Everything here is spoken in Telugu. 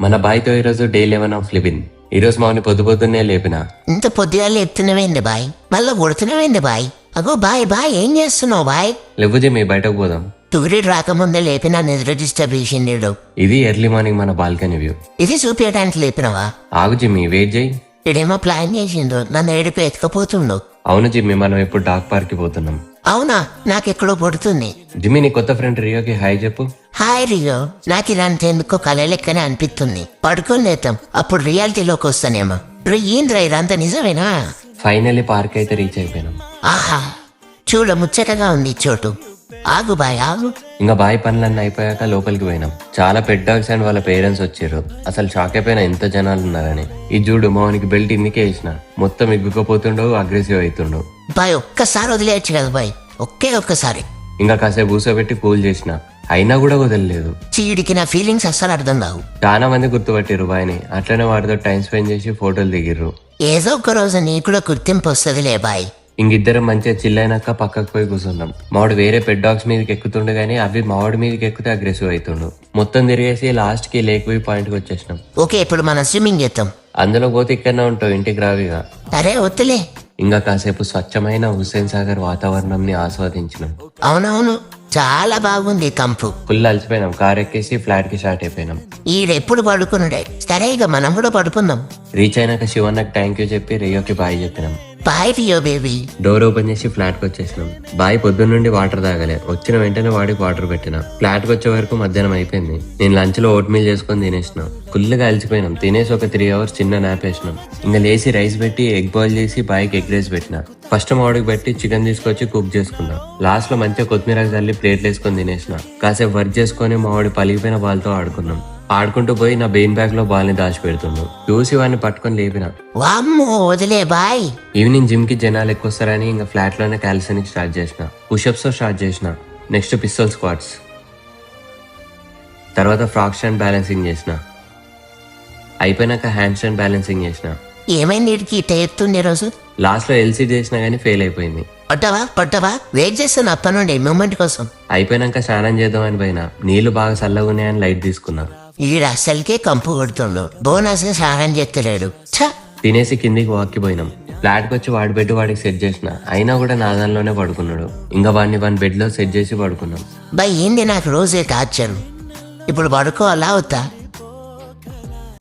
మన బాయ్తో ఈరోజు డే 11 ఆఫ్ లివింగ్. ఈరోజు మామని పొద్దున్నే లేపిన. ఇంత పొద్దుగా లేపుతున్నావేంది బాయ్? మళ్ళా కొడుతున్నావేంది బాయ్? అగో బాయ్ బాయ్ ఏం చేస్తున్నావు బాయ్? లేవు జిమ్మి, బయటకు పోదాం. సూర్యుడు రాకముందే లేపిన నిద్ర డిస్టర్బ్ చేసిండు. ఇది ఎర్లీ మార్నింగ్ మన బాల్కనీ వ్యూ. ఇది చూపించడానికి లేపినవా? ఆగు జిమ్మి, వెయిట్ చేయి. ఇడేమో ప్లాన్ చేసిండు, నన్ను ఏడుపు ఎత్తుకపోతుండు. అవును జిమ్మి, మనం ఇప్పుడు డాగ్ పార్క్ కి పోతున్నాం. అవునా? నాకెక్కడో పడుతుంది. జిమ్మి, నీ కొత్త ఫ్రెండ్ రియోకి హాయ్ చెప్పు. Hi Rio. నాకు ఇలాంటి ఎందుకో కళ లెక్కనే అనిపిస్తుంది. పడుకొని లేతాం, అప్పుడు రియాలిటీలోకి వస్తానేమో. ఏంద్రా ఇదంతా నిజమేనా? ఫైనల్లీ పార్క్ అయితే రీచ్ అయిపోయినాం. ఆహా, చూడ ముచ్చటగా ఉంది చోటు. ఆగు బాయ్ ఆగు. ఇంకా బాయ్ పనులన్నీ అయిపోయాక లోపలికి పోయినాం. చాలా పెట్ డాగ్స్ అండ్ వాళ్ళ పేరెంట్స్ వచ్చారు. అసలు షాక్ అయిపోయినా ఎంత జనాలు ఉన్నారని. ఈ చూడు, మౌనికి బెల్ట్ ఇందుకే వేసిన. మొత్తం ఎగ్గుకపోతుండో, అగ్రెసివ్ అవుతుండో. బాయ్ ఒక్కసారి వదిలేయచ్చు కదా బాయ్, ఒక్కసారి. ఇంకా కాసేపు కూసోబెట్టి కూల్ చేసిన, అయినా కూడా వదలలేదు. చీడికి నా ఫీలింగ్స్ అస్సలు అర్థం కావు. చాలా మంది గుర్తుపట్టిరు బాయ్ని. అట్లనే వాడితో టైం స్పెండ్ చేసి ఫోటోలు దిగిర్రు. ఏదో ఒక రోజు నీకు కూడా గుర్తింపు వస్తుందిలే బాయ్. ఇంకిద్దరం మంచిగా చిల్లైనాక పక్కకు పోయి కూర్చున్నాం. మావాడు వేరే పెట్ డాగ్స్ మీదకి ఎక్కుతుండే గానీ అవి మావాడి మీదకి ఎక్కితే అగ్రెసివ్ అవుతుండు. మొత్తం తిరిగేసి లాస్ట్ కి లేక్ వ్యూ పాయింట్ కి వచ్చేసినాం. ఓకే, ఇప్పుడు మనం స్విమ్మింగ్ చేద్దాం. అందులో పోతే ఇక్కడనే ఉంటావు, ఇంటికి రావిగా. అరే వద్దులే. ఇంకా కాసేపు స్వచ్ఛమైన హుస్సేన్ సాగర్ వాతావరణం ని ఆస్వాదించినాం. అవునవును, చాలా బాగుంది కంపు. ఫుల్ అలసిపోయినాం. కార్ ఎక్కేసి ఫ్లాట్ కి స్టార్ట్ అయిపోయినాం. ఈడెప్పుడు పడుకున్నాడే. సరే ఇక మనం కూడా పడుకుందాం. రీచ్ అయినాక శివన్నకు థ్యాంక్ యూ చెప్పి రియోకి బాయ్ చెప్పినాం. Bye Rio baby. Door open చేసి ఫ్లాట్ కి వచ్చేసినాం. బాయ్ పొద్దున్న నుండి వాటర్ తాగలే. వచ్చిన వెంటనే వాడికి వాటర్ పెట్టిన. ఫ్లాట్ కి వచ్చే వరకు మధ్యాహ్నం అయిపోయింది. నేను లంచ్ లో ఓట్ మీల్ చేసుకుని తినేసిన. ఫుల్గా అలసిపోయినాం. తినేసి ఒక 3 hours చిన్న నాప్ వేసినాం. ఇంకా లేసి రైస్ పెట్టి ఎగ్ బాయిల్ చేసి బాయ్కి ఎగ్ రైస్ పెట్టిన. ఫస్ట్ మాడికి పెట్టి చికెన్ తీసుకొచ్చి కుక్ చేసుకున్నా. లాస్ట్ లో మంచిగా కొత్తిమీర చల్లి ప్లేట్లు వేసుకొని తినేసిన. కాసేపు వర్క్ చేసుకుని మావాడి పలిగిపోయిన బాల్తో ఆడుకున్నాం. ఆడుకుంటూ పోయి నా బెయిన్ బ్యాగ్ లో బాల్ ని దాచిపెడుతున్నాడు. చూసి వాడిని పట్టుకొని లేపిన. వామ్మో వదిలే బాయ్. ఈవినింగ్ జిమ్ కి జనాలు ఎక్కువ వస్తారని ఇంకా ఫ్లాట్ లోనే క్యాలిసనిక్ స్టార్ట్ చేసిన. పుషప్స్ తో స్టార్ట్ చేసిన. నెక్స్ట్ పిస్టల్ స్క్వాట్స్, తర్వాత ఫ్రాక్ స్టాండ్ బ్యాలెన్సింగ్ చేసిన. అయిపోయినాక హ్యాండ్ స్టాండ్ బ్యాలెన్సింగ్ చేసిన. ఏమైంది వీడికి ఇట్ట ఎత్తుంది రోజు? లాస్ట్ లో ఎల్సీ చేసినా గానీ ఫెయిల్ అయిపోయింది. పట్టవా వెయిట్ చేస్తాను అప్ప నుండి మూమెంట్ కోసం. అయిపోయినాక స్నానం చేద్దామని పోయినా. నీళ్లు బాగా చల్లగా ఉన్నాయని లైట్ తీసుకున్నా. ఈడు అస్సలకే కంపు కొడుతుండు, బోనస్ సహాయం చేస్తలేడు. తినేసి కిందికి వాక్కిపోయినాం. ఫ్లాట్ కి వచ్చి వాడి బెడ్ వాడికి సెట్ చేసిన. అయినా కూడా నా దానిలోనే పడుకున్నాడు. ఇంకా వాడిని బెడ్ లో సెట్ చేసి పడుకున్నాం. బై ఏంది నాకు రోజే టార్చరు. ఇప్పుడు పడుకోవాలా వద్దా?